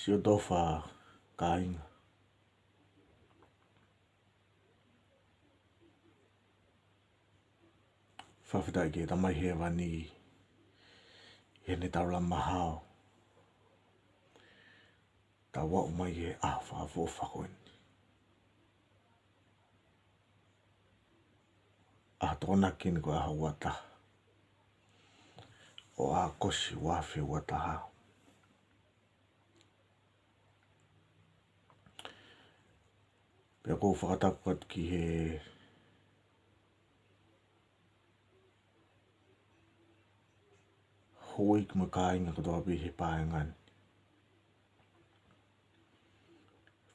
Si o tofa kainga. Whawhitai ke tamai he wani he ne taula mahao. Ta wa umai he whawho whakoen. Tōna kini ko aha wata. O kosi wafi wata hao. Pea kou whakatapuat ki he hoik mo kāinga ko toa he pāengan.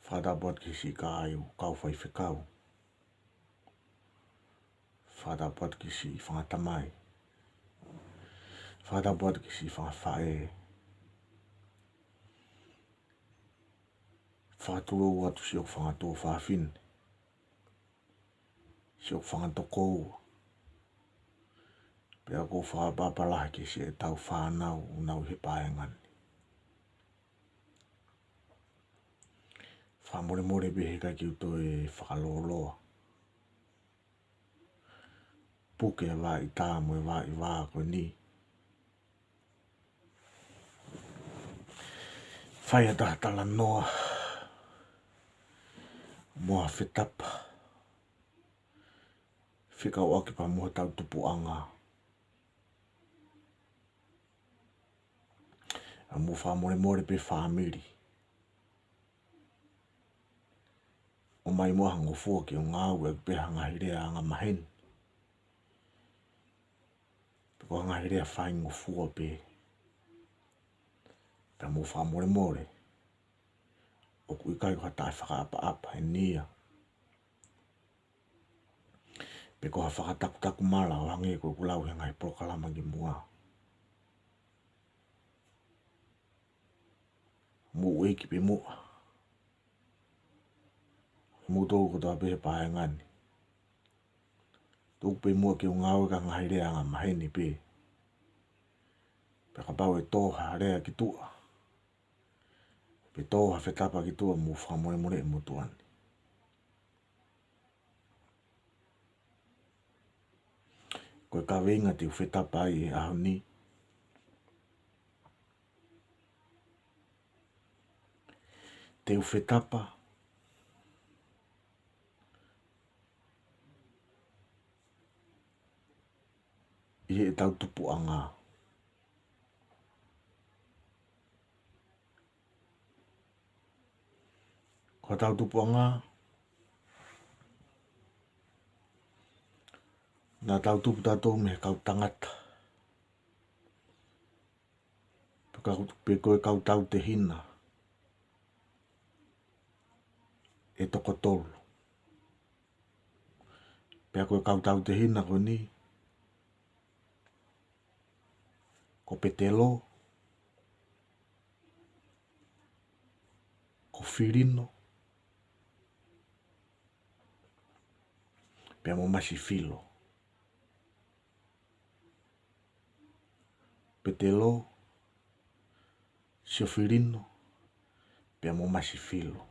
Whakatapuat ki si kāiu kau whai whikau. Whakatapuat ki si whangatamai. Whakatapuat ki si whangawhae. Whakaturo watu si o whangatō whawhin. Si o whangatokou. Pea kou whakapapalahi ki si e tau whanau unau he pāengan. Whamore behe kai ki uto e whakaloloa. Puke e wā i tāmo e wā i wā koe ni. Whai a tahatala noa. Moa whetapa. Whikau aki pa moha tau Tupu'anga. A mo whamore pe whamiri. O mai moa hangofua ki o ngāu e peha ngahirea anga maheni. Peko ngahirea whai ngofua pe. Pea mo whamore. O kuikai ko hatai whakaapa e nia. Peko ha whakataku mala o hange ko kulau he ngai prokalama ki mua. Mo ueki pe mua. Mo tōku ko toa pehe pāengani. Tōku pe mua ki o ngāu ka ngahirea anga maheni pe. Peka pau e tōha rea ki tua. Pe tōha whetapa ki tua mo whamore e motuani. Koe ka wenga te whetapa ai e aho ni. Te whetapa. I e tau Tupu'anga. Ko tau Tupu'anga. Nā tau tupu tātou me kau tangata. Pe koe kau tau te hina. E toko tolu. Pea koe kau tau te hina ko ni. Ko Petelo. Ko Filino. Pea mo Masifilo. Petelo. Si o Filino. Pea mo Masifilo.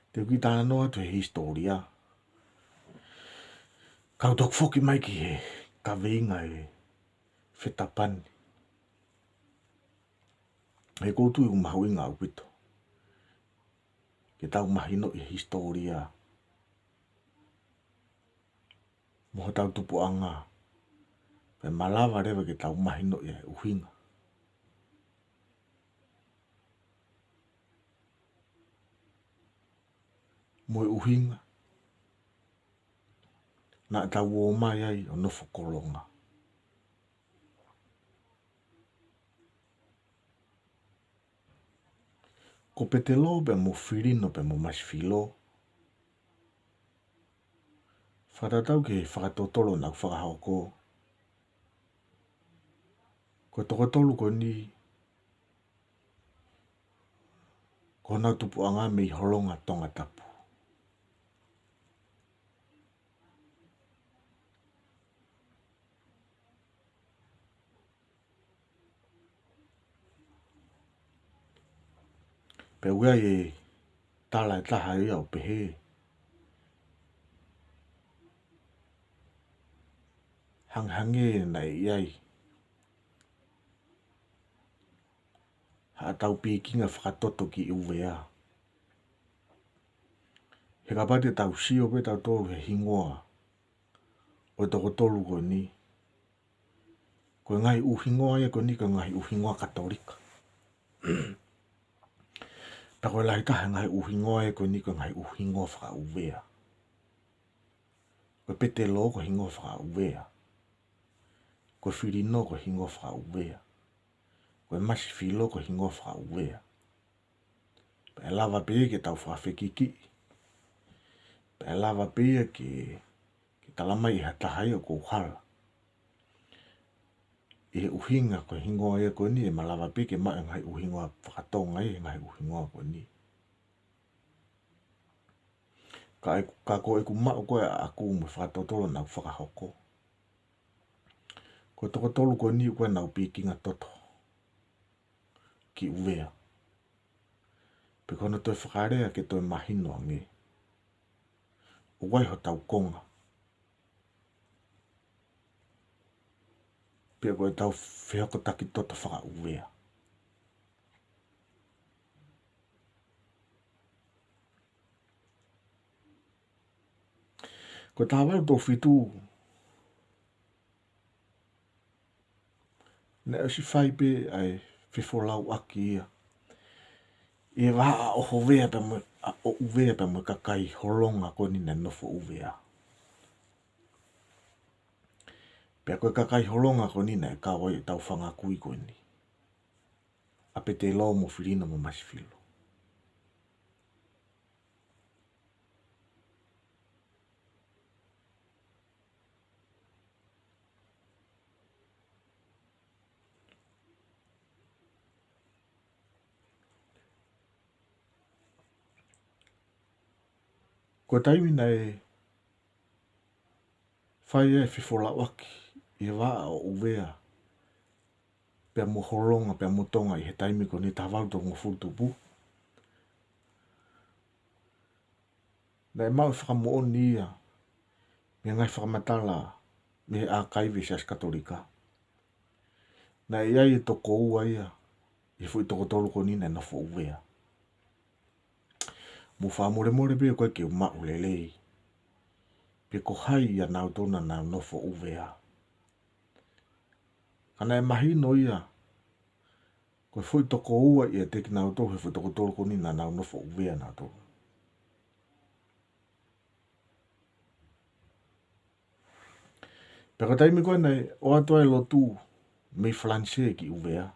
Te uki tāna noa tu he historia. Kau tok foki mai ki he ka veinga e whetapani. He koutu i umahu inga au pito. Ke tau mahino i historia. Moho tau Tupu'anga. Pe malawa rewa ke tau mahino i uhinga. Moe uhinga. Na tau o mai ai o nofo kolonga. Ko Petelo pe mo Filino pe mo Masifilo. Whakatau ke whakatotolo na whakahauko. Ko tokotolu ko ni. Ko nau Tupu'anga me i holonga tonga tapu. Pe ua e tala e taha ia o pehe. Hanghange na e iai. Ha tau pikinga whakatoto ki uwea. He kapate tau sio pe tau tolu he hingoa. O toko tolu ko ni. Ko ngai uhingoa ia ko ni ko ngai uhingoa katolika. Ta koe lahi taha ngai uhingoa ia ko ni ko ngai uhingoa whaka uwea. Ko Petelo ko hingoa whaka uwea. Ko Filino ko hingoa whaka uwea. Ko Masifilo ko hingoa whaka uwea. Pe lava pe ke tau whawhekiki. Pe lava pe ke talamai ha tahai o kou hala. E uhinga ko hingoa ia ko ni e malava pe ke mai ngai uhingoa whakatonga e ngai uhingoa ko ni. Ka ko e ku mao koe a aku me whakatotolo nau whakahoko. Ko toko tolu ko ni koe nau pikinga toto. Ki uwea. Pe kono toi whakarea ke toi mahino ange. O wai ho tau konga. Pia koe tau whihoko taki toto whaka uwea. Ko tā wau tō whitu. Ne o si whai pe ai whiwholau aki ia. E waa o hovea pe mo o uwea pe mo kakai holonga ko ni na nofo uwea. Pea koe kakai holonga ko ni na e kawa i tau whanga kui ko ni. A Petelo mo Filino mo Masifilo. Ko taimi na e whai e whiwholau aki. E waa o uwea. Pea mo holonga, pea mo tonga i he taimi ko ni tā wau tō ngofu tupu. Na e mau whakamo o ni ia. Me ngai whakamatala me a kaiwe sias katolika. Na e ai e toko ua ia. I fui toko tolu ko ni na nofo uwea. Mo whamore more pe koe ke umau lelei. Pe ko hai ia nau tona nau nofo uwea. Kana e mahino ia. Koe fui toko ua ia teki nau tō he fui toko tolu ko ni na nau nofo uwea nau tō. Pero taimi koe nei o atua e lotu mei flanse ki uwea.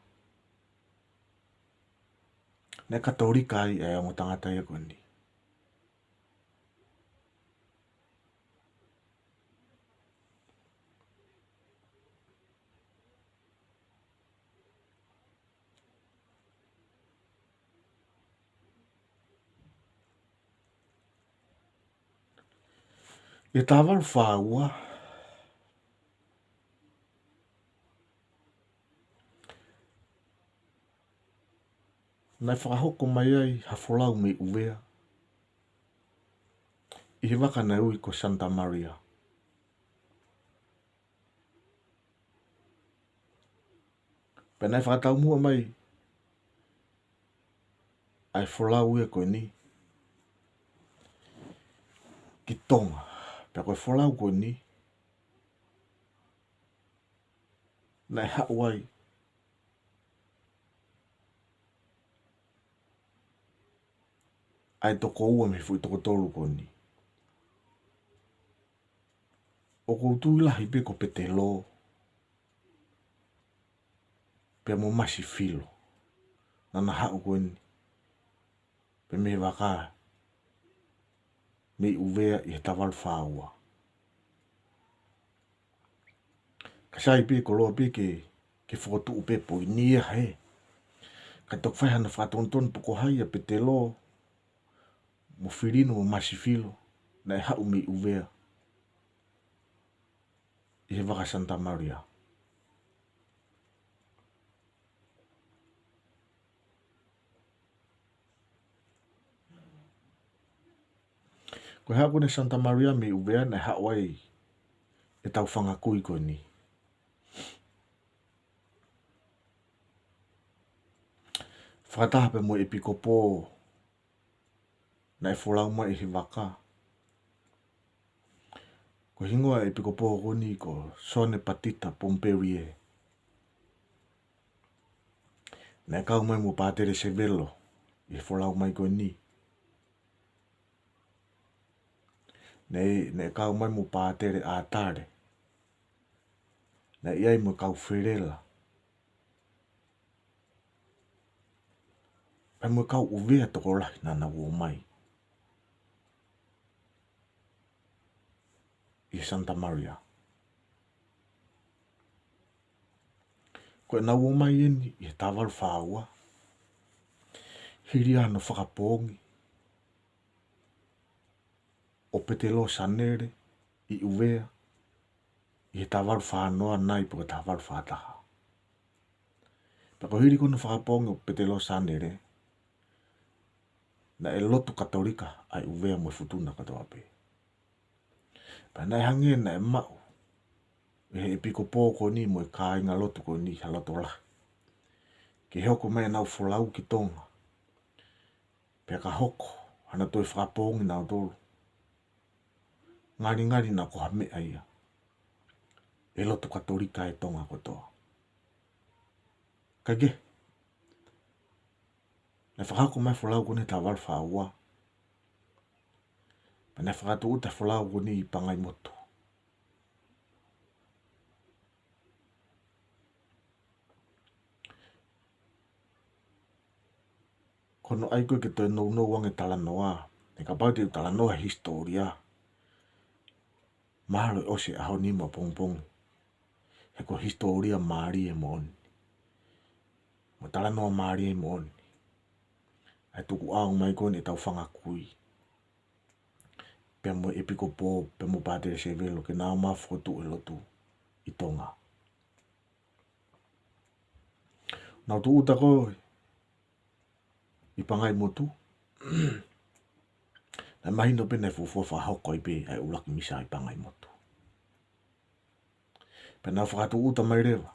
Ne katolika ai e o tangata ia koe ni. E tāwaru whāua. Nai whakahoko mai ai hawholau me uwea. I he waka nei ui ko Santa Maria. Pe nai whakatau mua mai. Ai wholau ue koe ni. Ki tonga. Pe koe wholau koe ni. Nai hauai. Ai toko ua me fui toko tolu koe ni. O koutu ilahi pe ko Petelo. Pe mo Masifilo. Nana hau koe ni. Pe me waka. Me uwea i he tawaru whaua. Kasai pe ko loa pe ke whotu upe po i nia he. Kai tok whaihana whatonton poko hai a Petelo. Mo Filino mo Masifilo. Na e hau me uwea. I he waka Santa Maria. Ko haku ne Santa Maria me uvea na Hawaii e tau whangakui ko ni. Whakataha pe mo e piko pō na e wholau mai i he waka. Ko hingoa e piko pō ko ni ko Sone Patita Pomperie. Na e kau mai mo pātere se velo i he wholau mai ko ni. Ne kau mai mo pātere a tare. Na iai mo kau wherela. Pai mo kau uvea toko lahi nana uo mai. I Santa Maria. Ko e na uo mai eni i he tawal whaua. Hiri ano whakapongi. O Petelo sanere i uvea. I he tawal whanoa nai po tawal whataha. Pako hiri kono whakapongi o Petelo sanere. Na e lotu katolika ai uvea mo futuna katoa pe. Pa nai hange na e mau. E he piko pōko ni mo e kā inga lotu ko ni haloto lah. Ke hoko mai nau wholau ki tonga. Pea ka hoko, hana toi whakapongi nau tolu. Ngari na ko hame aia. E lotu katolika e tonga kotoa. Kage. Na whakako mai wholau ko ni tawal whaua. Pa na whakatu uta wholau ko ni i pangai motu. Kono ai koe ke toi nou wange talanoa. E ka pauti u talanoa historia. Mahalo e ose aho ni ma pongpong. He ko historia maari e mooni. Mo talanoa maari e mooni. Ai tuku au mai koe ni tau whangakui. Pea mo epiko pō, pea mo pātere se velo ke nao mawhotu e lotu i tonga. Nau tu uta koe. I pangai motu. Na mahino pe nei fufua whahoko i pe ai ulaki misa i pangai motu. Pe nau whakatu uta mai rewa.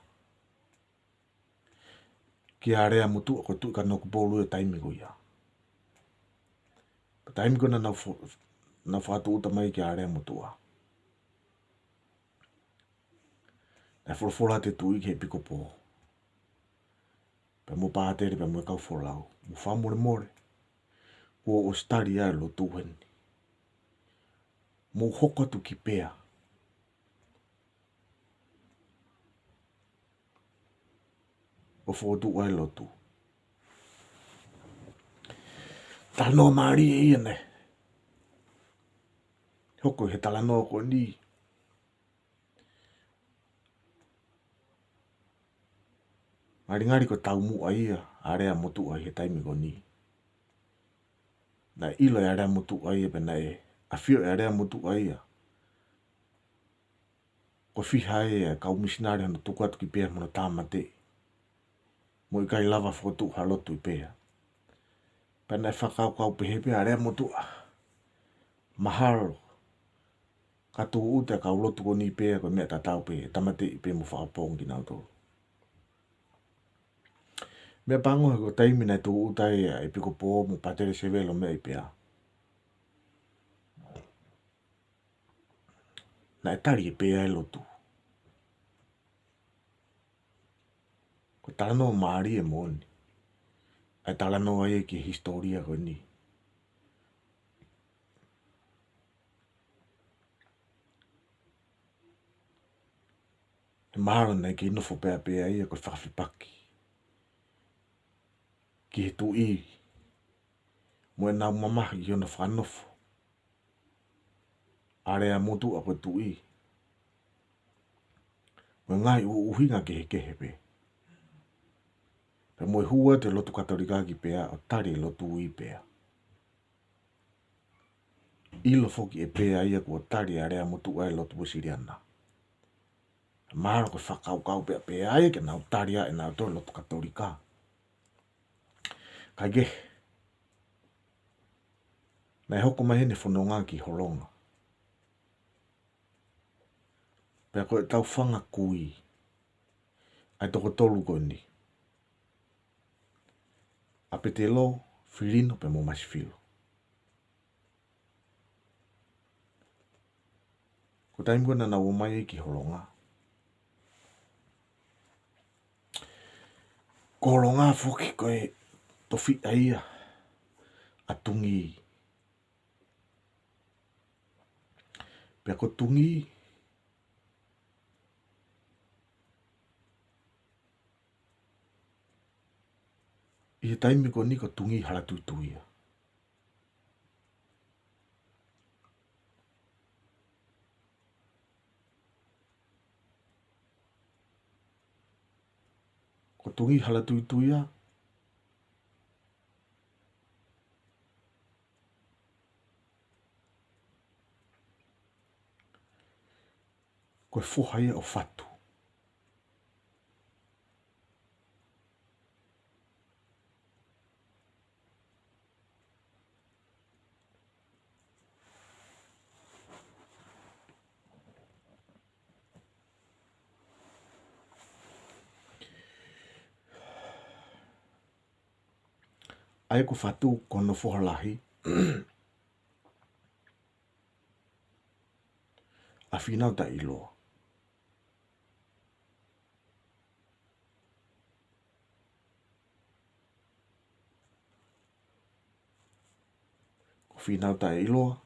Ki a rea motu ako tu ka noku pōlu e taimi ko ia. Pa taimi ko na nau whakatu uta mai ki a rea motu a. Na whulfola te tui ki he piko pō. Pe mo pātere pe mo e kau wholau. Mo whamore more. Kua o stari ai lo tuhen. Mo hoko tu ki pea. O whotu ai lo tu. Talanoa maari e iane. Hoko he talanoa ko ni. Ngari ko tau mu a ia. Area motu ai he taimi ko ni. Na ilo e area motu ai e pena e. A fio e area motu ai ia. Ko whiha e kau misinari hana tuku atu ki pēr mona tāmate. Mo i kai lava whotu halotu i pēr. Pena e whakau pehepe area motu a. Maharo. Katu ute kau lotu ko ni pēr ko mea tatau pēr. Tamate i pēr mo whakapongi nau tō. Mea pango he ko taimi nei tu utai e piko pō mo patere se velo mea i pēr. Na e tari e pēr e lotu. Ko talanoa maari e moni. Ai talanoa e ki historia ko ni. He maharo nei ki nofo pēr ia ko whakawhipaki. Ki he tu i. Mo e nau mamahi i ona whanofo. Area motu ako tu i. Mo ngai uhinga ke he kehepe. Pe mo e hua te lotu katolika ki pea o tari lotu i pea. Ilo foki e pea ia kua tari area motu ai lotu wasiriana. Maharo ko whakau pea ia ke nau tari a e nau tō lotu katolika. Kage. Na hoko mai hene whanonga ki holonga. Pea koe tau whanga kui. Ai toko tolu koe ni. A Petelo, Filino pe mo Masifilo. Ko taim koe na o mai ki holonga. Ko holonga fuki koe tofi aia. A tungi. Pea ko tungi. I taimi ko ni ko tungi hala tuituia. Ko tungi hala tuituia. Ko fuha ia o fatu. Ai ko fatu kono fuha lahi. A finau ta iloa. Ko finau ta iloa.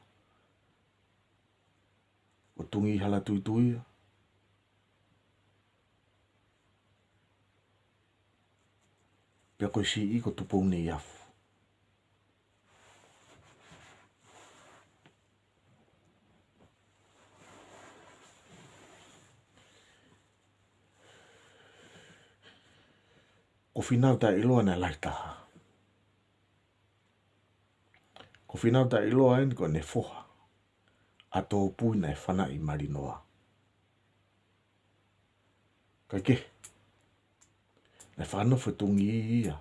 Ko tungi hala tuituia. Pea koe si i ko Tupou nei afu. Ko finau ta iloa na Lahi taha. Ko finau ta iloa ni ko ne foha. A tō pui na e whana i marinoa. Ka ke. Na whano whatungi ia.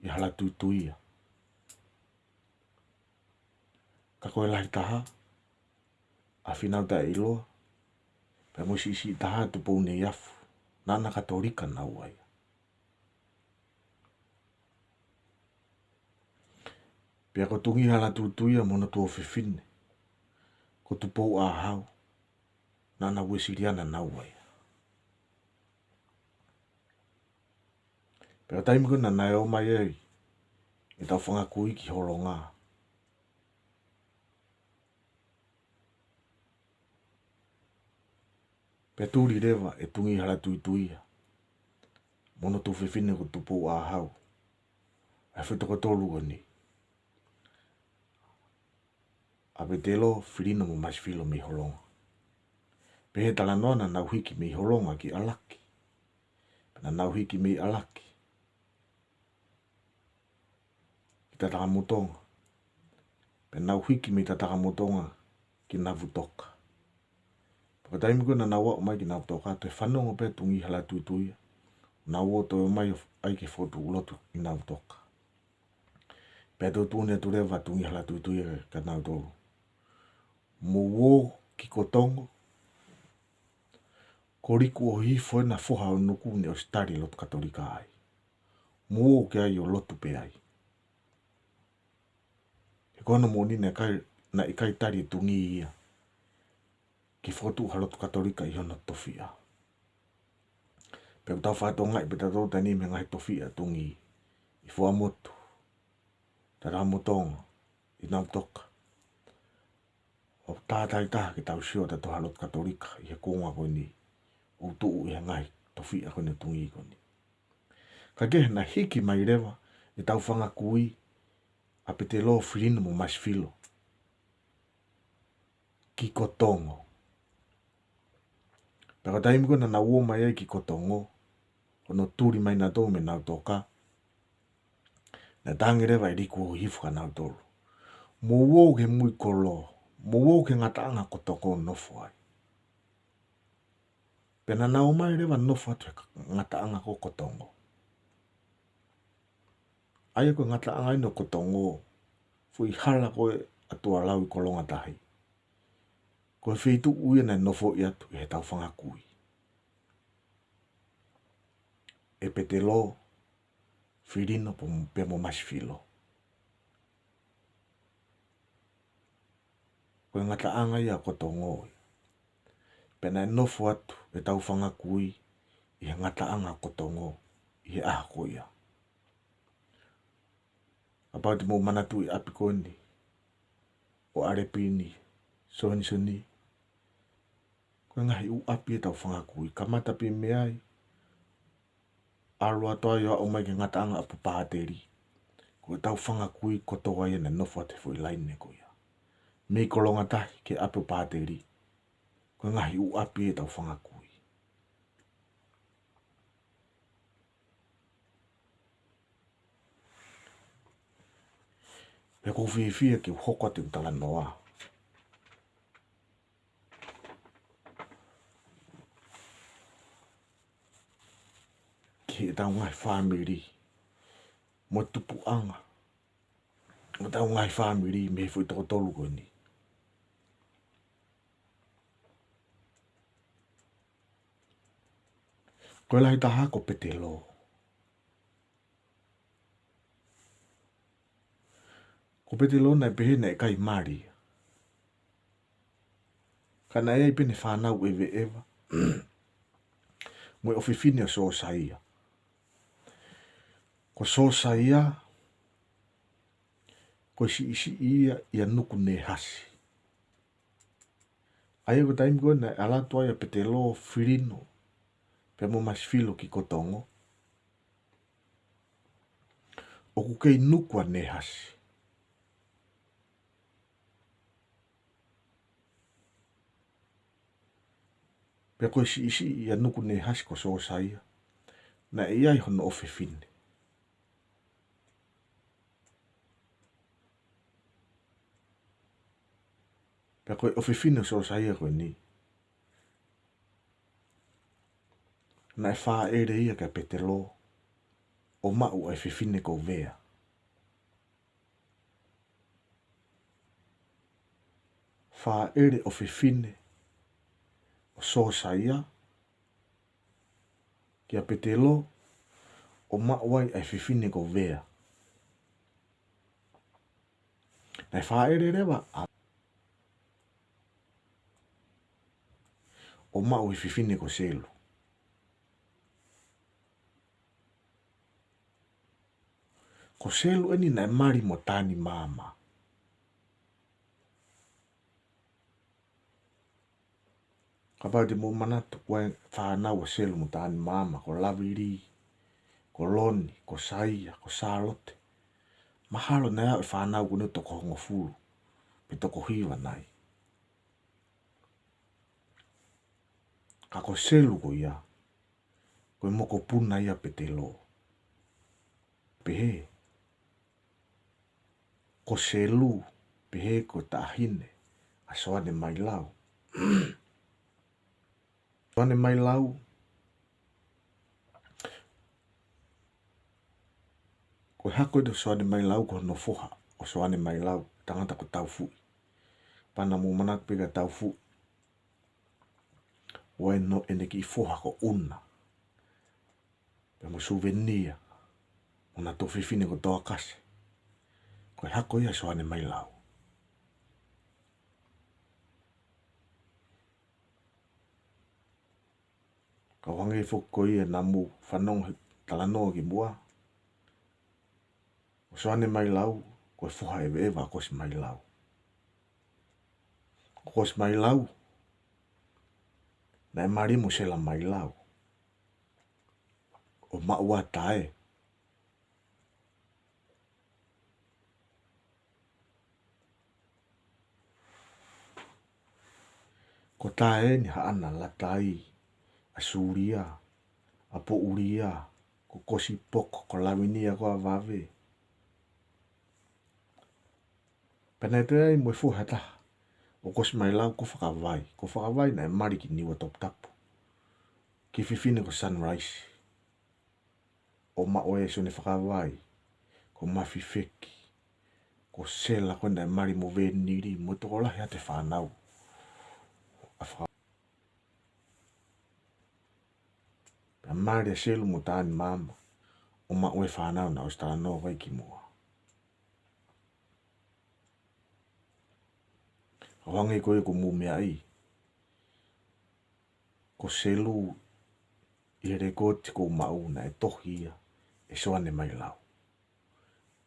I hala tuituia. Ka koe Lahi taha. A finau ta iloa. Pea mo si taha Tupou nei afu. Nana katorika na uai. Pea ko tungi hala tuituia mono tuo whiwhine. Ko Tupou a hau. Nana ue siriana na uai. Pea taimi ko na nae o mai ei. E tau whanga kui ki holonga. Pea tūri rewa e tungi hala tuituia. Mono tuo whiwhine ko Tupou a hau. E whetoko tolu ko ni. A Petelo, Filino mo Masifilo mi holonga. Pehe tala noa na nau hiki mi holonga ki alaki. Na nau hiki mi alaki. Ki tataka motonga. Pe nau hiki mi tataka motonga ki navutoka. Paka taimi ko na nau o mai ki navutoka. Te whanonga pe tungi hala tuituia. Nau o toi mai ai ki fotu ulotu ki navutoka. Pe tō tūne tu rewa tungi hala tuituia ka nau tōru. Mo wō ki kotongo. Ko riku o hifo na foha o nuku ne o stari lotu katolika ai. Mo wō ke ai o lotu pe ai. E kono mo ni na ikai tari tungi ia. Ki fotu halotu katolika i hona tofia. Pe utau whātonga i peta tō tani me ngai tofia tungi. I fua motu. Tara motonga. I nau toka. O tātai taha ki tau sio te toha lot katolika i he konga koe ni o tuu i he ngai tofia koe ni tungi koe ni. Ka kehe na hiki mai rewa i tau whanga kui a Petelo Filino mo Masifilo. Ki kotongo. Paka taimi koe na na uo mai ai ki kotongo. Ono tūri mai na tō me nau toka. Na tangi rewa i riku o hifu ka nau tōru. Mo uo ke mui kolo. Mo wō ke ngataanga kotoko nofo ai. Pena nao mai rewa nofo atu ngataanga ko kotongo. Ai ko ngataanga ino kotongo fui hala koe atua lau I kolonga tahi. Koe whitu uia na nofo I atu I he tau whangakui. E Petelo, Filino pe mo Masifilo. Koe ngataanga ia kotongo. Pena e nofo atu e tau whangakui I he ngataanga kotongo I he aha ko ia. Apau te mo manatu I apikoni o arepini, soni. Koe ngahi u api e tau whangakui. Kamata pi meai. Arua toa ia o mai ke ngataanga apu pāteri. Koe tau whangakui kotoa ia na nofo ate fo I laine ko ia. Mei kolonga tahi ke apu pāteri. Koe ngahi u api e tau whangakui. Pe kou whiwhia ki hoko te utala noa. Ki e tau ngai whamiri. Mo Tupu'anga. Mo tau ngai whamiri me he fui toko tolu ko ni. Koe lahi taha ko Petelo. Ko Petelo na pehe na e kai mari. Kana e pene whanau ewe ewa. Mo e ofifine o so saia. Ko so saia. Ko isi ia ia nuku ne hasi. Aia ko taimi koe na alatua ia Petelo Filino. Pe mo Masifilo ki kotongo. O ku kei nukua ne hasi. Pe koe isi ia nuku ne hasi ko so saia. Na e ai hono ofifine. Pe koe ofifine so saia koe ni. Na e wha ere ia ka Petelo. O mau e fifine ko vea. Wha ere o fifine. O so saia. Kia Petelo. O mau ai e fifine ko vea. Na e wha ere rewa. O mau e fifine ko selu. Ko selu eni na e mari mo tani mama. Kapau te mo manatu koe whanau o selu mo tani mama. Ko laviri, ko loni, ko saia, ko salote. Mahalo na ia e whanau kune toko hongo fulu. Pe toko hiwa nai. Ka ko selu ko ia. Koe moko puna ia Petelo. Pehe. Ko selu. Pehe ko tahine. Asoane mai lau. Asoane mai lau. Koe hako ito soane mai lau ko no foha. O soane mai lau. Tangata ko tau fui. Pana mo manat pega tau fui. Wai no ene ki foha ko una. Pe mo souvenir. Una to fifine ko toa kase. Koe hako ia soane mai lau. Ka wange foko ia namu whanong talanoa ki mua. O soane mai lau. Koe foha ewe ewa kosi mai lau. Kosi mai lau. Na e marimo sela mai lau. O maua tae. Ko tae ni haana la tai. A suria. A po uria. Ko kosi poko. Ko lawinia ko a vave. Pena te ai mo e fuha taha. O kosi mai lau ko whakawai. Ko whakawai na e mari ki niwa top tapu. Ki fifine ko sunrise. O ma oe so ne whakawai. Ko mafi feki. ko sela ko na mari mo veniri mo to la ya te whanau. Pea mari a selu mo tāni mama, o ma ue whanau na o stara no wai ki mua. Hawangi koe ko mumea i, ko selu i rekoti ko mauna e tohia e soane mai lau.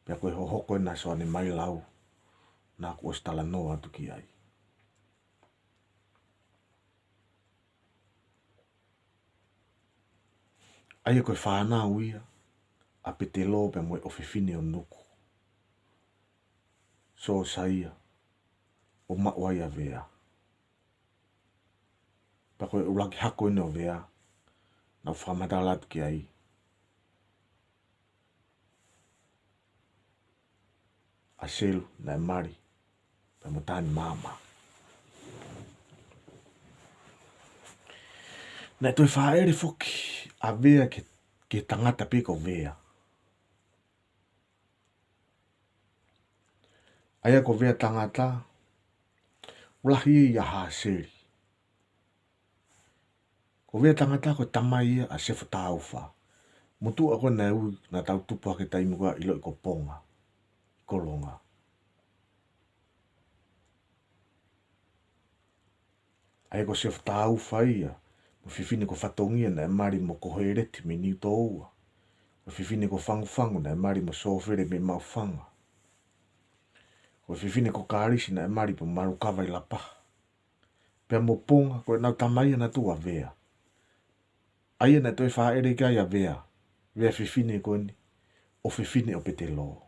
Pea koe hohoko e na soane mai lau na ko stala no atu ki ai. Aia koe whanau ia, a Petelo pe moe ofifine o nuku. So saia, o mawai a vea. Pa koe ulaki hako ina o vea, na whamadalat ki ai. A selu na e mari, pe mo tani mama. Na toi whaere foki, a vea ke tangata peka o vea. Aia ko vea tangata, ulahi ia haa seri. Ko vea tangata ko tamai ia a sefu taufa. Mutu ako na ui na tau tupu hake taimua ilo i ko ponga. Kolonga. Aia ko sefu taufa ia, mo fifine ko whatongia na e mari mo kohereti me ni toua. Ko fifine ko fangu na e mari mo sofere me maufanga. Ko fifine ko karisi na e mari po marukawa i lapa. Pea mo ponga ko nau tamai na tua vea. Aia na toi whaere kai a vea. Vea fifine ko ni. O fifine o Petelo.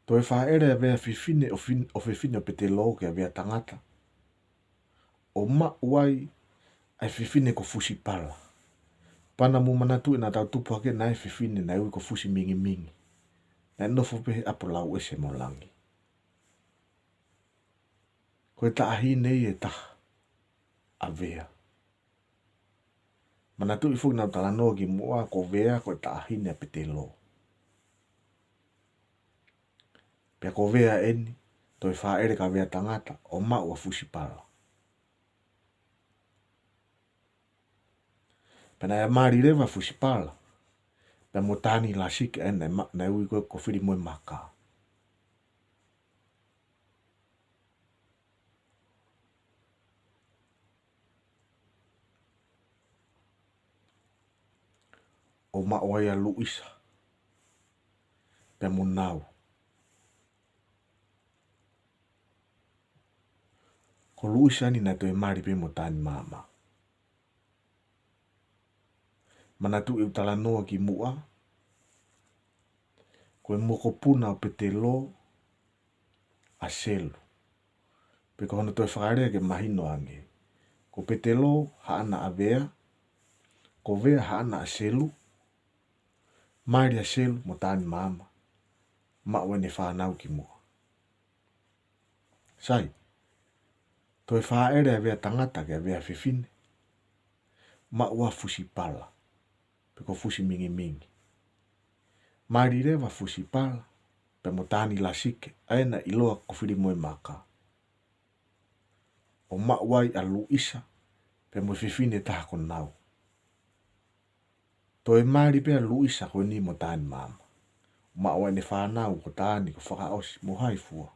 Toi whaere a vea fifine o fifine o Petelo ke a vea tangata. O ma uai ai fifine ko fusi pala. Pana mu manatu ina tau tupu hake na e fifine na ui ko fusi mingi mingi. Na nofo pehe apo lau ese mo langi. Koe ta ahi nei e taha a vea. Manatu i fuki nau talanoa ki mua ko vea koe ta ahi ne a Petelo. Pea ko vea eni, toi whaere ka vea tangata o mau a fusi pala. Pena e mari rewa fusi pala. Pea mo tani la sike ena na ui koe ko Filipo maka. O ma oai a Luisa. Pea mo nau. Ko Luisa ni na toi mari pe mo tani mama. Manatu i utala noa ki mua. Koe moko puna o Petelo a selu. Pe ko hono toi whakarea ke mahino ange. Ko Petelo haana a vea. Ko vea haana a selu. Mairi a selu mo tani mama. Ma wene whanau ki mua. Sai. Toi whaere a vea tangata ke a vea fifine. Ma ua fusi pala. Pe ko fusi mingi mingi. Mairi rewa fusi pala. Pe mo tani la sike. Aena iloa ko Filipo maka. O ma uai a Luisa. Pe mo fifine taha ko nau. Toi mari pe a Luisa ko ni mo tani mama. Ma uai ne whanau ko tani ko whakaosi mo haifua.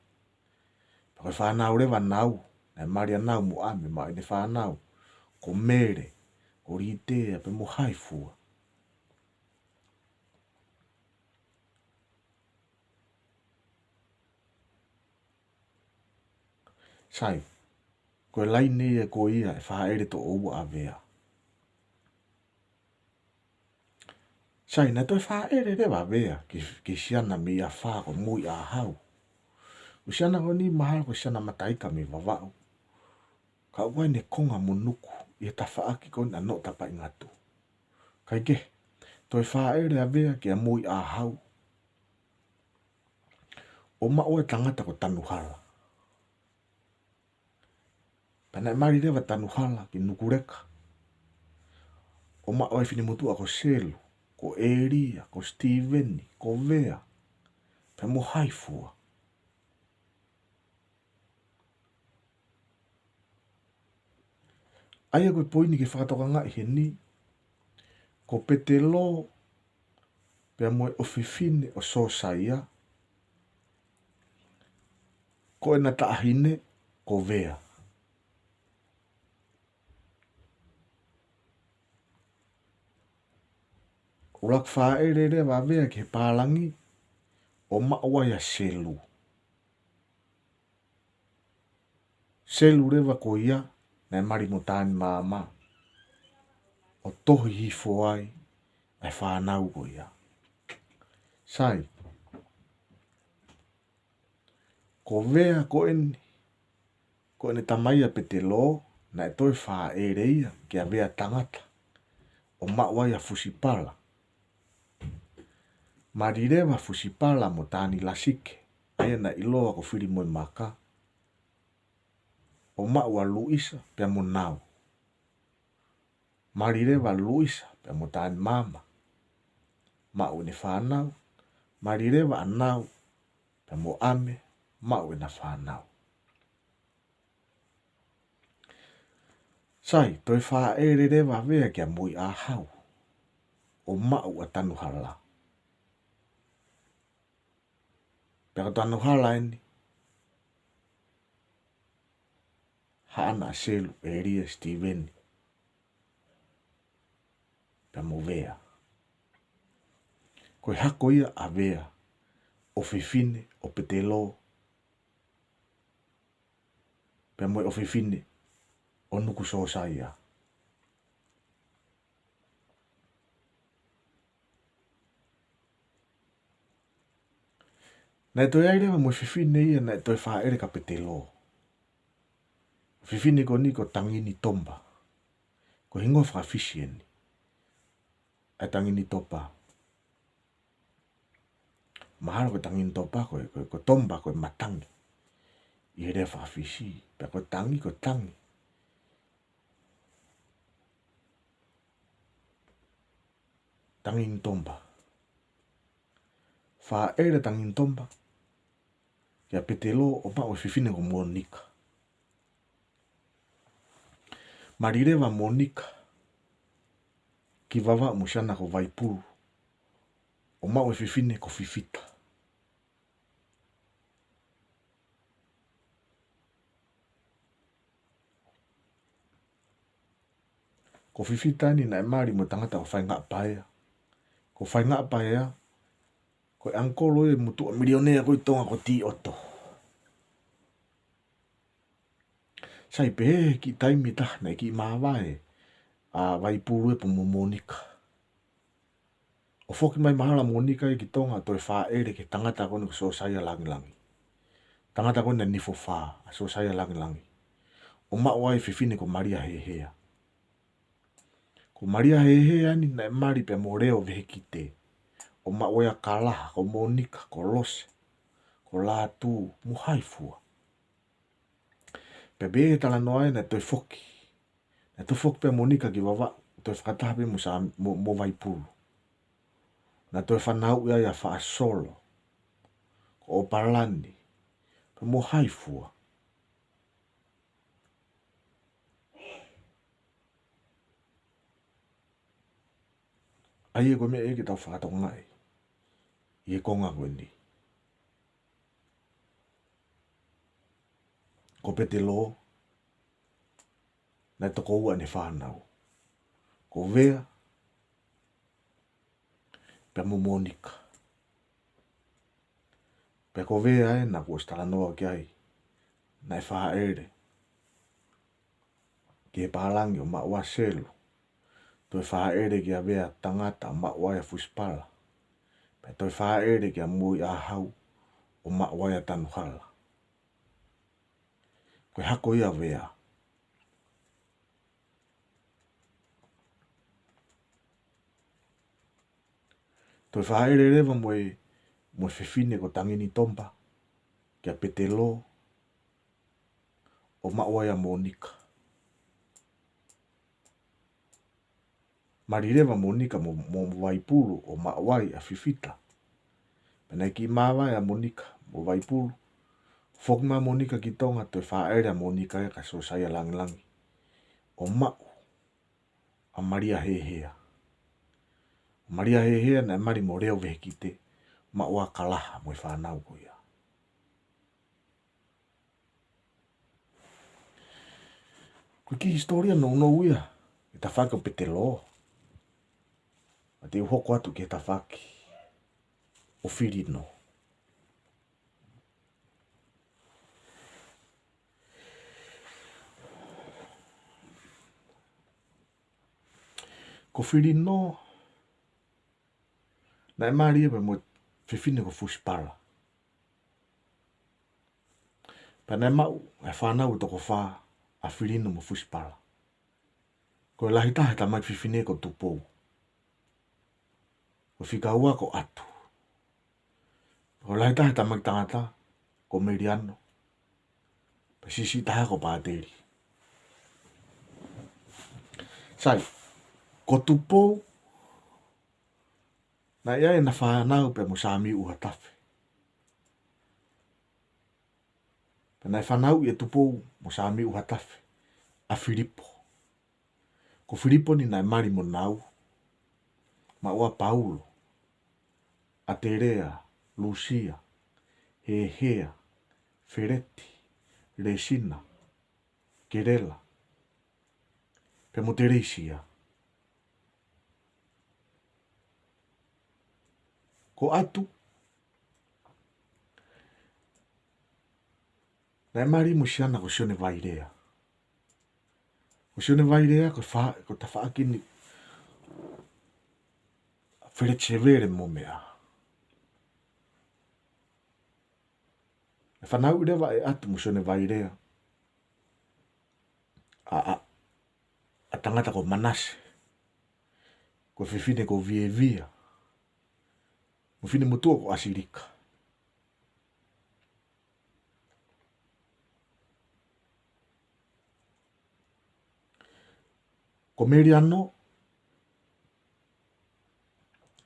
Pe ko whanau rewa nau. Na mari a nau mo ame ma uai ne whanau. Ko mere. Ko ritea pe mo haifua. Sai, koe lai nei e ko ia e whaere to oua a vea. Sai, na toi whaere rewa vea ki siana mi a whako mui a hau. O siana ko ni mahal ko siana mataika mi vavau. Ka uai ne konga mo nuku i e tawhaaki ko na no tapa ingatu. Kai ke, toi whaere a vea ki a mui a hau. O ma oe tangata ko tanuhala. Pana e mari rewa tanuhala ki nukureka. O ma oe fini mutu ako selu, ko ko Eria, ko Steveni, ko Vea, pe mo haifua. Aia koe poini ke whakatoka ngai he ni, ko Petelo, pe mo o fifine o sosaia, ko e na taahine, ko Vea. Urak whaere wa Vea ke pālangi, o maua ia selu. Selu rewa ko ia, na mari mo tāni māma. O tohi hifo ai, ai whanau ko ia. Sai, ko Vea ko ene tamaia Petelo, na e toi whaere ia, kia Vea tangata, o maua ia fusipala. Marirewa fusipala mo tāni lasike, aia na iloa ko Filipo maka. O maua Luisa pia mo nau. Marirewa Luisa pia mo tāni mama. Mau ne whanau. Marirewa anau pia mo ame, mau na whanau. Sai, toi whaere rewa Vea kia mui a hau. O mau a tanu hala. Pia tanu hala eni. Haana selu Eria Steveni. Pia mo Vea. Koe hako ia a Vea. O fifine, o Petelo. Pia mo o fifine, o nuku sosaia. Na e toi airewa mo fifine ia na e toi whaere ka Petelo. Fifine ko ni ko tangini tomba. Ko hingo whakafisieni. Ai tangini topa. Mahalo ko tangini topa ko tomba ko matangi. I rea whakafisi. Pea ko tangi ko tangi. Tangini tomba. Whaere tangini tomba. Kia Petelo o mao fifine ko Monika. Marirewa Monika. Ki wawa musana ko Vaipuru. O mao fifine ko Fifita. Ko Fifita ni na e mari mo tangata ko whainga paea. Ko whainga paea. Ko ankolo e mutu a milionea ko i tonga ko ti oto. Sai pe ki taimi tahna ki maawae. A Vaipuru e po mo Monika. O foki mai mahala Monika e ki tonga toi whaere ke tangata kone ko sosaia langi. Tangata kone nifo wha a sosaia langi. O maua e fifine ko Maria Hehea. Ko Maria Hehea ni na e mari pe mo reo vehekite. O maua ya kalaha ko Monika ko Lose. Ko Latu mo haifua. Pe be tala noa e na toi foki. Na toi foki pe Monika ki wawa. Toi whakatahape mo Vaipuru. Na toi whanau ia wha solo. Ko o Parlani. Pe mo haifua. Ai e ko mea e ki tau whakatonga ngai. I e konga koe ni. Ko Petelo. Na toko ua ne whanau. Ko Vea. Pe mo Monika. Pe ko Vea e na ko stala noa ki ai. Na e whaere. Ki e pālangi o maua selu. Toi whaere ki a Vea tangata maua e fuspala. Pe toi whaere ki a mui a hau o maua e tanuhala. Koe hako ia Vea. Toi whaere rewa mo fifine ko tangini tomba. Kia Petelo. O maua ia Monika. Marirewa monika mo waipulu o mawai a fifita. Pena ki mawa ya monika mo waipulu. Fokma monika ki tonga te whaere monika e ka so saya langlangi. O mau a Maria hehea. Maria hehea na mari mo reo vehe ki te maua kalaha mo i whanau ko ia. Ko ki historia no ia. I ta whaka Petelo. A te uhoko atu ki ta whaki. O Filino. Ko Filino. Na maria pe mo fifine ko fuspala. Pa na mau e whanau toko wha a Filino mo fuspala. Ko lahi tahe ta mai fifine ko Tupou. Ko whikaua ko atu. Ko lahi tahe ta mai tangata ko Meriano. Pa sisi tahe ko pāteri. Sai, ko Tupou na ia e na whanau pe mo sami uha tafe. Pa na whanau i e Tupou mo sami uha tafe. A Filipo. Ko Filipo ni na mari mo nau. Ma ua Paulo. A Terea. Lucia. Hehea. Fereti. Resina. Kerela. Pe mo Teresia. Ko atu. Na mari mo siana ko sione vairea. Ko sione vairea ko ta whaakini. Fereti severe mo mea. E whanau rewa e atu mo sione vairea. A tangata ko Manase. Ko fifine ko Vievia. Mo fine mo tua ko Asirika. Ko Meriano.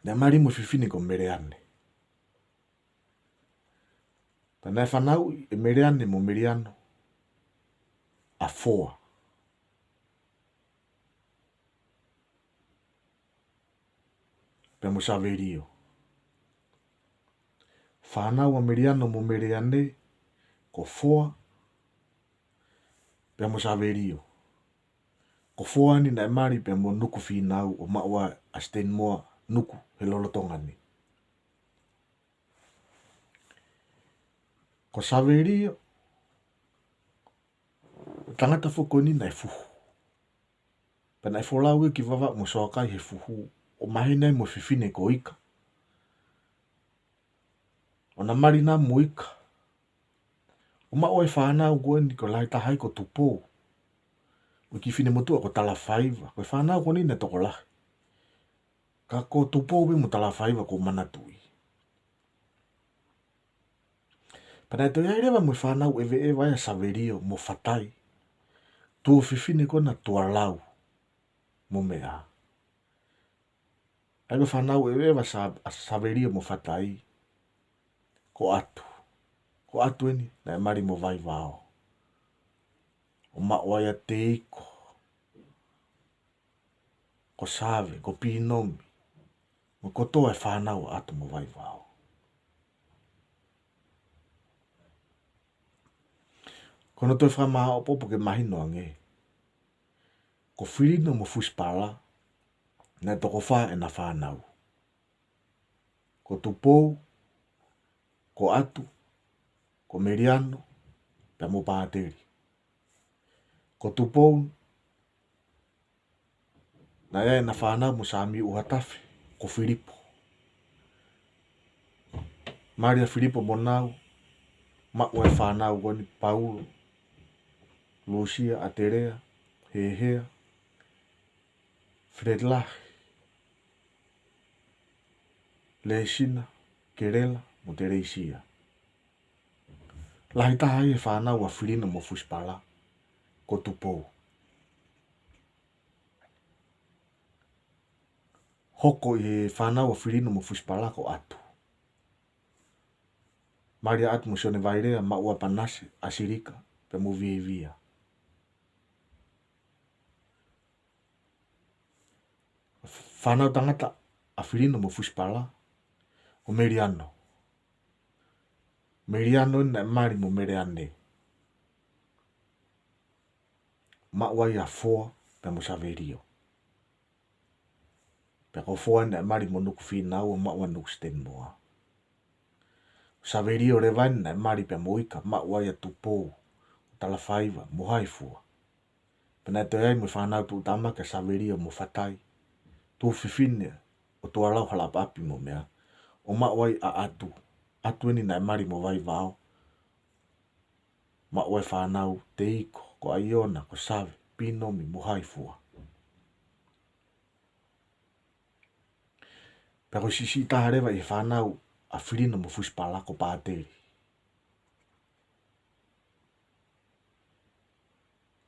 Na mari mo fifine ko Meriane. Pa na whanau e Meriane mo Meriano. A foa. Pe mo Saverio. Whanau a Meriano mo Meriane. Ko foa. Pe mo Saverio. Ko foa ni na mari pe mo nuku whinau o maua a Sten moa nuku he lolotongani. Ko Saverio. Tangata whukoni na e fuhu. Pa na e wholau e ki wawa mo soakai he fuhu. O mahina mo fifine ko ika. O na marina mo ika. O maua e whanau koe ni ko lai tahai ko Tupou. O ki fine motua ko tala whaiva. Ko e whanau ko ni ne toko lahi. Ka ko Tupou be mo tala whaiva ko manatui. Pa na e to iai rewa mo e whanau e vai a Saverio mo whatai. Tuo fifine ko na tua lau. Mo mea. Ai whanau e va a Saverio mo whatai. Ko atu. Ko atu eni na e mari mo vai vao. O maua ia te iko. Ko save, ko pinomi. Mo kotoa e whanau atu mo vai vao. Kono toi whamaha o popo ke mahino ange. Ko Filino mo fuspala. Na toko wha e na whanau. Ko Tupou. Ko atu. Ko Meriano. Pe mo pāteri. Ko Tupou. Na ia e na whanau mo sami uha tafe. Ko Filipo. Maria Filipo mo nau. Ma ua e whanau goni Paulo. Lucia, a Terea. Hehea. Lahi. Resina. Kerela. Mo Teresia. Lahi tahai e whanau a Filino mo fuspala. Ko Tupou. hoko i he whanau a Filino mo fuspalako atu. Maria atu mo sione vairea ma ua panase asirika pe mo via. Whanau tangata a Filino mo fuspala o Meriano. Meriano na mari mo Meriane. Ma ua ia foa pe mo Saverio. Pe ko foa na mari mo nuku finau o ma ua nuku stenmoa. Saverio revan na mari pe mo ika ma ua ia Tupou. Tala faiva mo haifua. Pena te ai mo whanau tu tama ke Saverio mo fatai. Tu fifine o tu alau halapapi mo mea. O ma ua a atu. Atu ni na mari mo vai vao. Ma ua whanau te iko ko aiona ko save pinomi mo haifua. Pero sisi tahareva i whanau a Filino mo fuspala ko pāteri.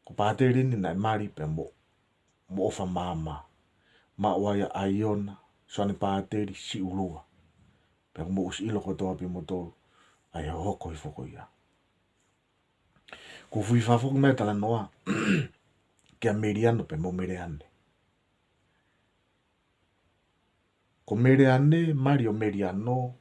Ko pāteri ni na mari pe mo ofa mama. Ma ua ia aiona soane pāteri si ulua. Pe mo usilo ko toa pi mo tolu. Ai hoko i foko ia. Ko fui whafoko mea tala noa. Kia Meriano pe mo Meriane. Ko Meriane, Mario Meriano.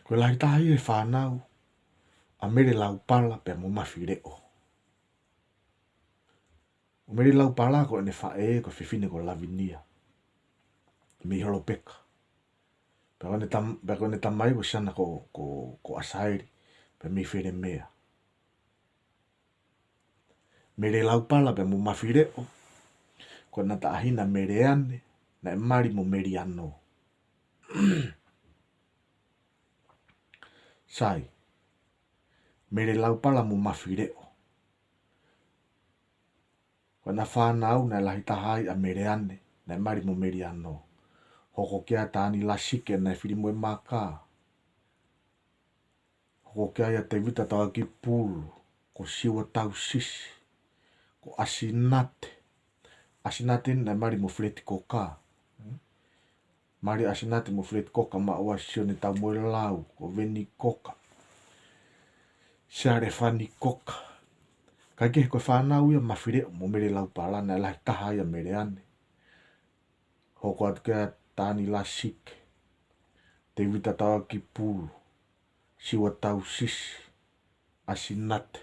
Ko lahi tahi e whanau. A mere lau pala pe mo mawhireo. O mere lau pala ko ene whae ko whiwhine ko lavinia. Mi holo peka. Pe ko ne tamai ko sana ko asairi. Pe mi whire mea. Mere lau pala pe mo mawhireo. Ko na taahina Meriane. Na e mari mo Meriano. Sai. Mere lau pala mo mawhireo. Ko na whanau na lahi tahai a Meriane. Na e mari mo Meriano. Hoko kia tāni la sike na whiri mo e maka. Hoko kia ia te vita tawa ki pulu. Ko siwa tau sisi. Ko asinate. Asinate na mari mo fleti koka. Mari asinate mo fleti koka ma ua sione tau mo lau. Ko veni koka. Siare fani koka. Kai ke ko whanau ia mawhireo mo mere lau pala na lahi taha ia Meriane. Hoko atu kia tāni la sike. Te vita tawa ki pulu. Siwa tau sisi. Asinate.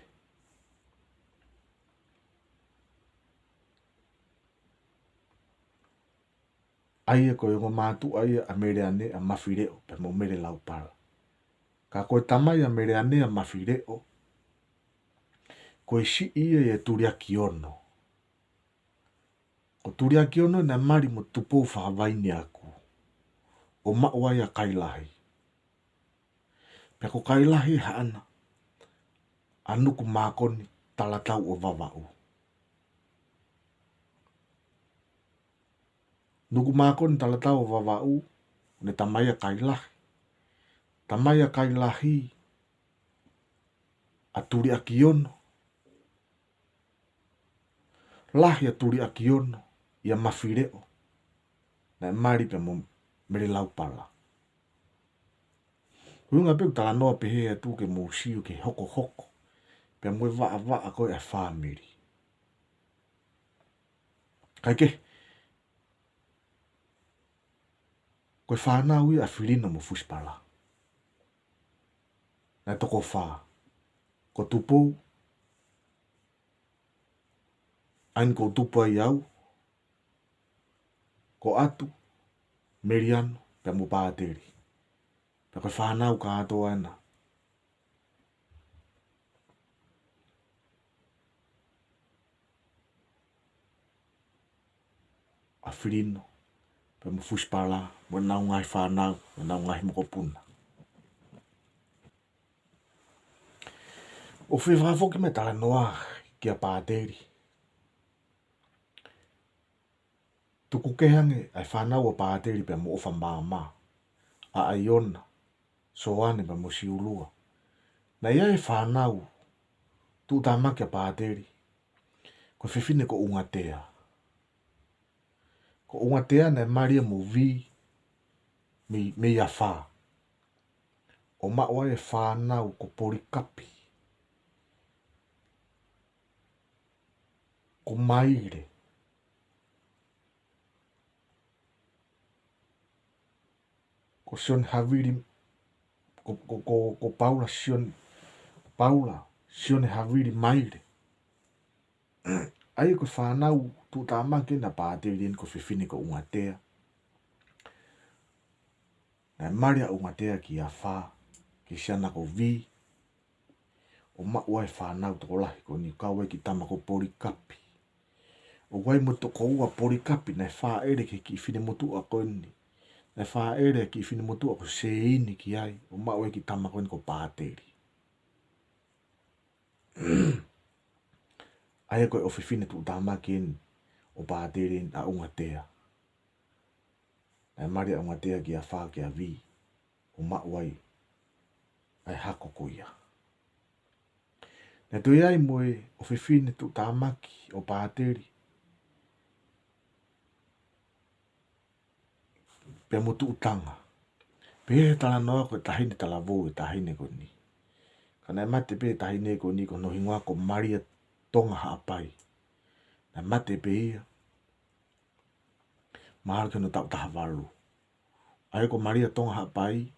Aia ko yongo mātu aia a Meriane a mawhireo pe mo mere lau pala. Ka koe tamai a Meriane a mawhireo. Koe si ia e turiaki ono. O turiaki ono na mari mo Tupou whakawaini aku. O maua ia Kailahi. Pe ko Kailahi haana. Anuku mākoni talatau o vavau. Nuku mākoni talatau o vavau. Ne tamai a Kailahi. Tamai a Kailahi. A turiaki ono. Lahi a turiaki ono. Ia mawhireo. Na mari pe mo mere lau pala. Hunga peu tala noa pehe atu ke mo siu ke hoko hoko. Pe mo vaa koe a whamiri. Kai ke. Koe whanau ia a Filino mo fuspala. Na toko whaa. Ko Tupou. Ain ko tupu ai au. Ko atu. Meriano. Pe mo pāteri. Pe koe whanau ka atoa ana. A Filino. Pe mo fuspala. Mo nau ngai whanau. Mo nau ngai mokopuna. O whiwhafoki me tala noa kia pāteri. Tuku kehange ai whanau o pāteri pe mo ofa māma. A aiona. Soane pe mo siulua. Na ia e whanau, tu tamaki a pāteri, ko whiwhine ko ungatea. Ko ungatea na maria mo vi, me ia wha. O maua e whanau ko porikapi. Ko maire. Ko Sion Haviri, ko Paula Sion Haviri maire. Ai ko whanau tu tamaki na pāteri ko whiwhine ko ungatea. Na maria ungatea ki a wha, ki siana ko vi. O maua e whanau toko lahi ko ni kawe ki tama ko porikapi. O wai mo toko ua porikapi na wha ere ki whine motu a koni. Na wha ere ki whine motu a ko seini ki ai. O maua e ki tama koni ko pāteri. Ai koe o whiwhine tu tamaki en o pāteri a ungatea. Na maria ungatea ki a wha ki a vi. O maua ai hako ko ia. Na tu iai moe o whiwhine tu tamaki o pāteri. Pe motu utanga. Pe he tala noa koe tahine tala vou e tahine ko ni. Kana e mate pe tahine ko ni ko no hingoa ko maria tonga haapai. Na mate pe ia. Mahalo ke no tau taha walu. Ai ko maria tonga haapai.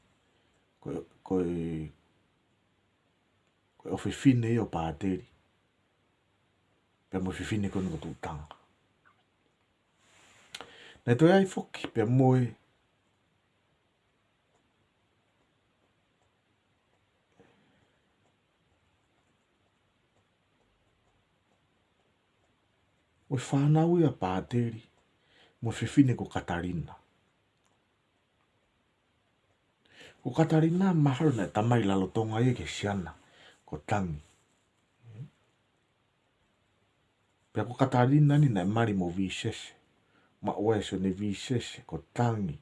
Koe o whiwhine i o pāteri. Pe mo whiwhine ko ni ko tu utanga. Na to ai foki pe moe. O whanau ia pāteri. Mo whiwhine ko Katarina. Ko Katarina mahalo na tamai lalo tonga ia ke siana. Ko tangi. Pe ko Katarina ni na mari mo visese. Ma oeso ne visese ko tangi.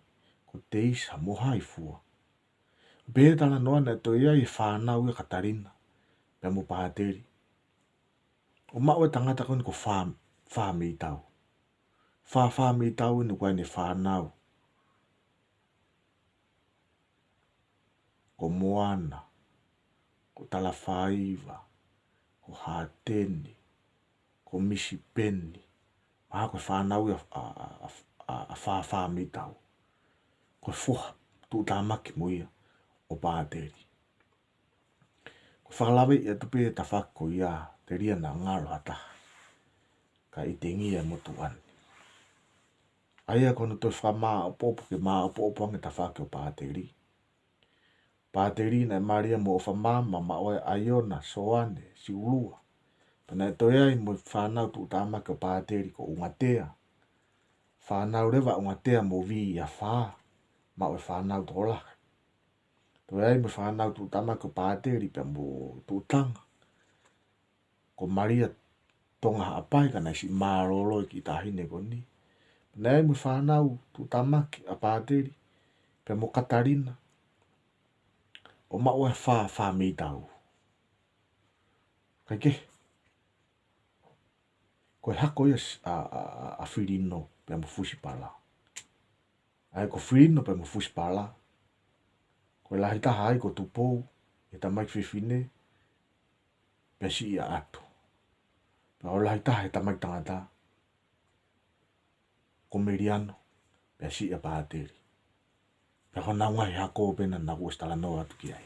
Ko teisa mo haifua. Pe tala noa na to ia i whanau ia Katarina. Pe mo pāteri. O ma oe tangata koni ko wha mei tau. Wha mei tau ni kwa ni whanau. Ko Moana. Ko Talawhaiva. Ko Hateni. Ko Misipeni. Maha koe whanau a wha mei tau. Koe fuha tu tamaki mo ia o pāteri. Ko whakalawe ia tupe e tawhako ia te ria na ngaro hata. Ka i te ngia motuan. Aia kono toi whamaa opo ke maa opo ange tawhake o pāteri. Pāteri na maria mo o whamama ma oe aiona, soane, si ulua. Pana e toi ai mo whanau tu tamaki o pāteri ko ungatea. Whanau rewa ungatea mo vi ia wha. Ma oe whanau to laka. Toi ai mo whanau tu tamaki o pāteri pe mo tu tanga. Ko maria tonga haapai kana isi marolo ki tahine ko ni. Nei mo whanau tu tamaki a pāteri. Pe mo Katarina. O maua e wha mei tau. Kai ke. Ko e hako ia a Filino pe mo fusipala. Ai ko Filino pe mo fusipala. Ko e lahi taha ai ko Tupou. E tamai whiwhine. Pe si ia atu. Pe o lahi taha e tamai tangata. Ko Meriano. Pe si ia pāteri. Pe ko naungai hako pena na kuestala noa atu ki ai.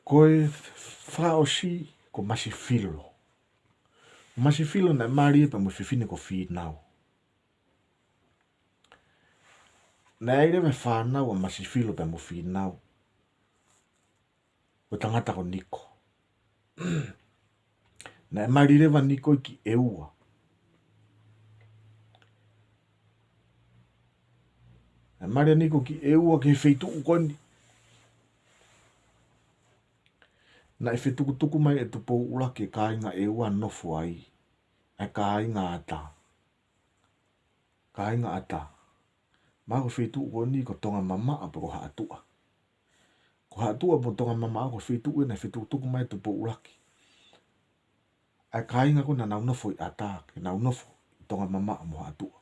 Koe whaosi ko Masifilo. Masifilo na maria pe mo whiwhine ko Filino. Na eire me whanau a Masifilo pe mo Filino. O tangata ko Niko. Na marirewa Niko ki eua. Na maria Niko ki eua ke feitu ukoni. Na e whetukutuku mai e Tupou ula ke kāinga e ua nofo ai. E kāinga ata. Kāinga ata. Mā ko whetu ua ni ko tonga mamaa pa ko haatua. Ko haatua po tonga mamaa ko whetu ua na whetukutuku mai Tupou ula ki. E kāinga ko na nau nofo i ata. Ke nau nofo i tonga mamaa mo haatua.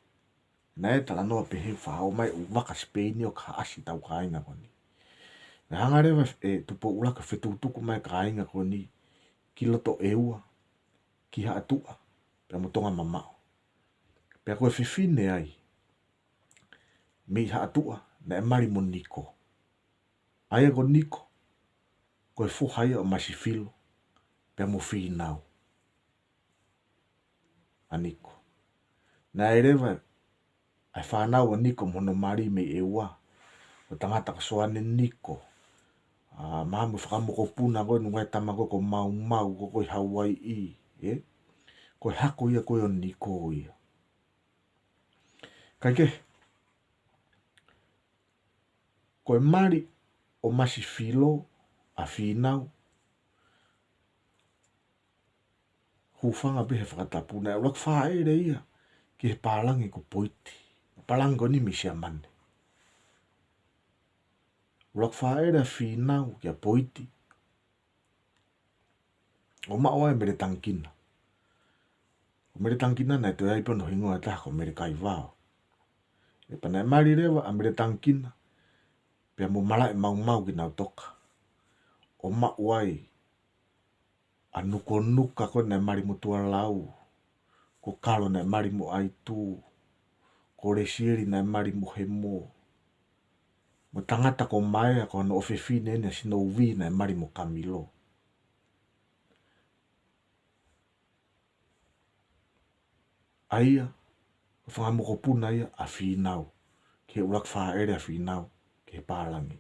Na e tala noa pe he whao mai u waka Spain o ka asi tau kāinga ko ni. Na hangarewa e Tupou ula ka whetukutuku mai kāinga ko ni. Ki loto e ua. Ki haatua. Pea mo tonga mamaa. Pea koe whiwhine ai. Mi haatua na e mari mo niko. Aia ko niko. Koe fuhai o Masifilo. Pea mo whinau. A niko. Na e rewa. Ai whanau o niko mono mari me e ua. O tangata ka soane niko. Mahamu whakamoko puna koe nungai tamako ko mau mau ko koe Hawaii i. Koe hako ia koe o niko ia. Kaike. Koe mari o Masifilo a whinau. Hufanga behe whakatapu. Na ulak whaere ia. Ki he pālangi ko poiti. Pālangi ko ni misia mane. Ulak whaere a whinau ki a poiti. O mao ai mere tangkina. O mere tangkina na te aipono hingoa taha ko mere kai vao. E pana e mari rewa a mere tangkina. Pea mo mala e mau mau ki nau toka. O mao ai. A nuko nuka ko na e mari mo tua lau. Ko kalo na e mari mo aitu. Ko resieri na e mari mo he mo. Mo tangata ko mai ko no ofefine na sino uvi na e mari mo kamilo. Aia. Whangamoko puna ia a whinau. Ke ulak whaere a whinau. Ke pālangi.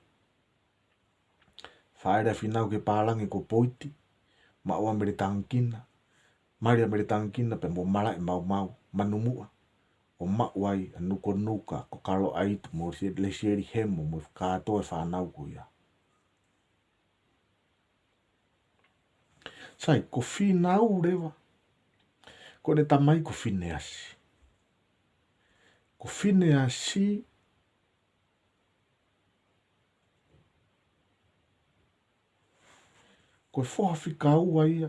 Whaere a whinau ke pālangi ko poiti. Maua mere tangkina. Maria mere tangkina pe mo mala e mau mau. Manumua. O mauai a nuko nuka. Ko kalo aitu mo le sieri hemo. Mo kātoa e whanau ko ia. Sai, ko whinau rewa. Ko ne tamai ko whine asi. Ko whine asi. Ko whoha whikau ai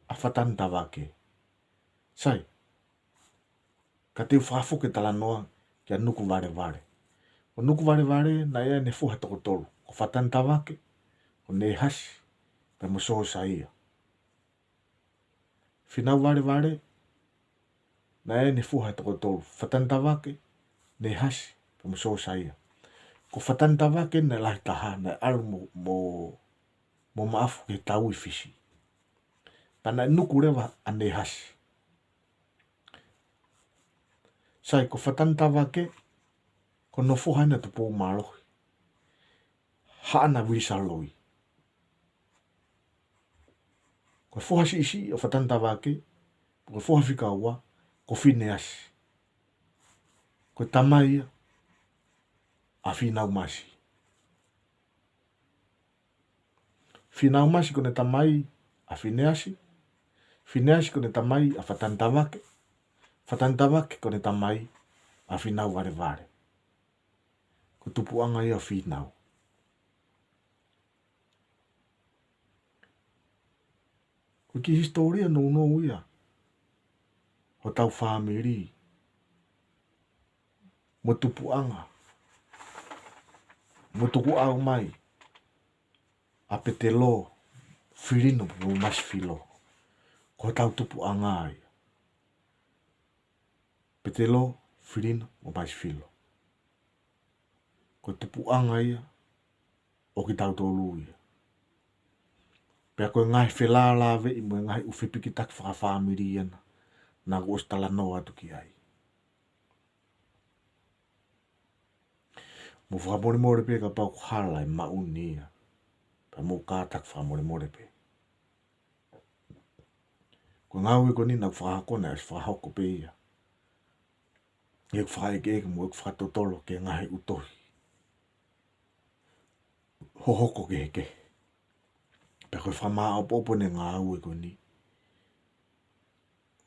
a whatanta wake. Sai, ka te whafuke tala noa ki a nuku vare vare. O nuku vare vare na ea ne whoha toko tolu. Ko whatanta wake, ko ne hasi, pe mo soho sa ia. Whinau vare vare, na ea ne whoha toko tolu. Whatanta wake, ne hasi, pe mo soho sa ia. Ko whatanta wake na lahi taha, na alu mo maafu ke tau i fisi. Pana nuku rewa a ne hasi. Sai, ko whatanta wake, ko no whoha na Tupou mālohi. Haana wirisa loi. Ko whoha si isi o whatanta wake, ko whoha whika ua, ko whine asi. Ko tamai a whinau masi. Whinau masi ko ne tamai a whine asi. Whine asi ko ne tamai a whatanta wake. Whatanta wake ko ne tamai a whinau vare vare. Ko tupuanga ia whinau. Ko ki historia no ia. Ho tau whamiri. Mo tupuanga. Mo tuku au mai. A Petelo. Filino mo Masifilo. Ko tau tupuanga ai. Petelo. Filino mo Masifilo. Ko tupuanga ia. O ki tau tolu ia. Pea koe ngai whelala ve i mo ngai uwhipiki tak whakawhamiri iana. Nā ko ostala noa atu ki ai. Mo whakamore more pe ka pau kuhala e mauni ia. Pea mo kātak whakamore more pe. Ko ngau e ko ni nā whakakona e whakahoko pe ia. E whakaeke eke mo e whakatotolo ke ngahi utohi. Hohoko ke heke. E koe whamaa opo ne ngā au e koe ni.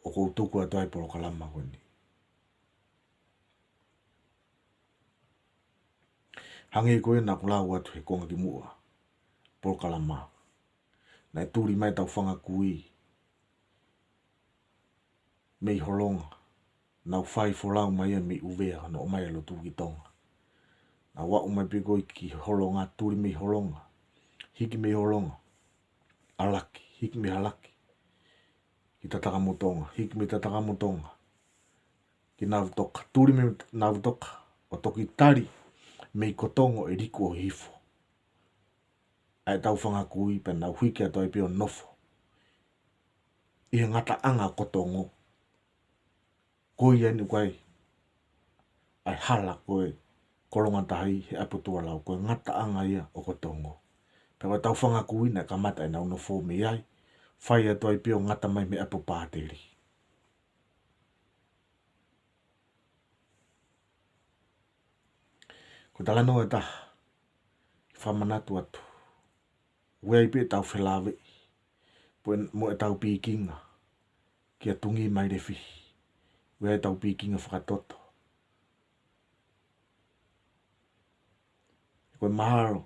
O kou tuku atai polo kalama koe ni. Hangi koe na kulau atu he konga ki mua. Polo kalama. Na e tūri mai tau whanga kui. Mei holonga. Nau whai wholau mai e mei uvea no o mai alo tūki tonga. Na wau mai pe koe ki holonga tūri mei holonga. Hiki mei holonga. Alaki. Hiki mei halaki. Ki tataka motonga. Hiki mei tataka motonga. Ki nau toka. Tūri mei nau toka. O toki tari. Mei kotongo e riku o hifo. Ai tau whanga kui pe nau huike ato e pio nofo. Ihe ngata anga kotongo. Koi anu koe. Ai hala koe. Kolonga tahi he aputua lau. Koe ngata anga ia o kotongo. Pe wa tau whanga kui na kamata e nau nofo me ai. Whai ato e pio ngata mai me apu pāteri. Ko tala no e taha. Whamanatu atu. Wea ipe tau whelawe. Mo e tau pīkinga. Kia tungi mai re fihi. Wea e tau pīkinga whakatoto. Koe maharo.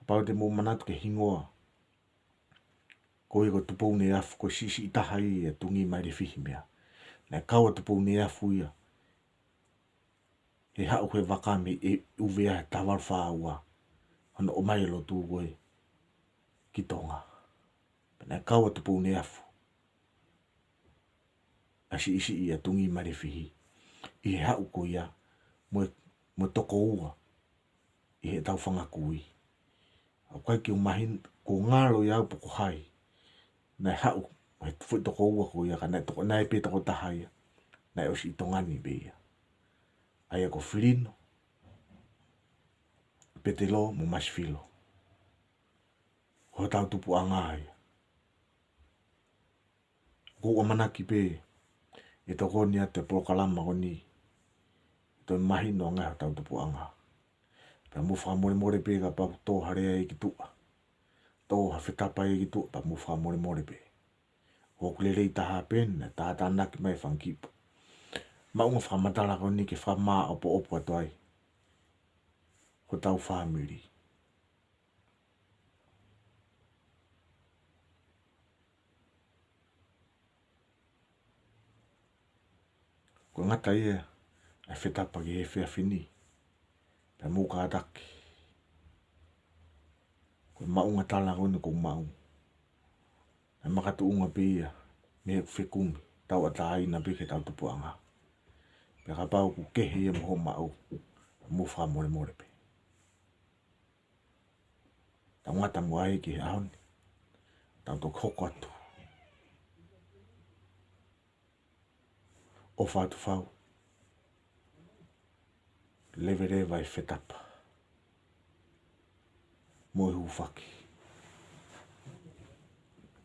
Pau te mō manatu ke hingoa. Koe ko Tupou ne afu. Koe sisi itaha i e tungi mai re fihi mea. Na kaua Tupou ne afu ia. He hau koe wakame e uvea he tawar whaua. Hano o mai lo tū koe. Ki tonga. Na kaua Tupou ne afu. Asi isi ia tungi mai re fihi. I he hau ko ia. Mo toko ua. I he tau whanga kui. Au kai ki umahin. Ko ngalo iau poko hai. Na hau. He fui toko ua ko ia. Ka na e pe toko taha ia. Na e osi i tongani be ia. Ai ko Filino. Petelo mo Masifilo. Ho tau Tupu'anga ai. Ko o manaki pe. E toko ni ate polo kalama ko ni. Toi mahi no ngai ho tau Tupu'anga. Pe mu whamore more pe ka pa tō harea e ki tua. Tō ha whetapa e ki tua pa mu whamore more pe. Ho kulere i taha pen na tātā naki mai whankipo. Maunga whamatala ko ni ke whamaa opo opo atoai. Ko tau whamiri. Ko ngata ia. Ai whetapa ki he whea whini. Pe mu ka ataki. Ko maunga tala ko ni ko maunga. Ai makatu unga pe ia. Me he whekumi. Tau atai na pe ke tau Tupu'anga. Pe ka pau ku kehe ia mo mau. Mu whamore more pe. Tau ngata mo ai ki he ahoni. Tau tok hoko atu. O whatu whau. Levere vai whetapa. Mo hu whaki.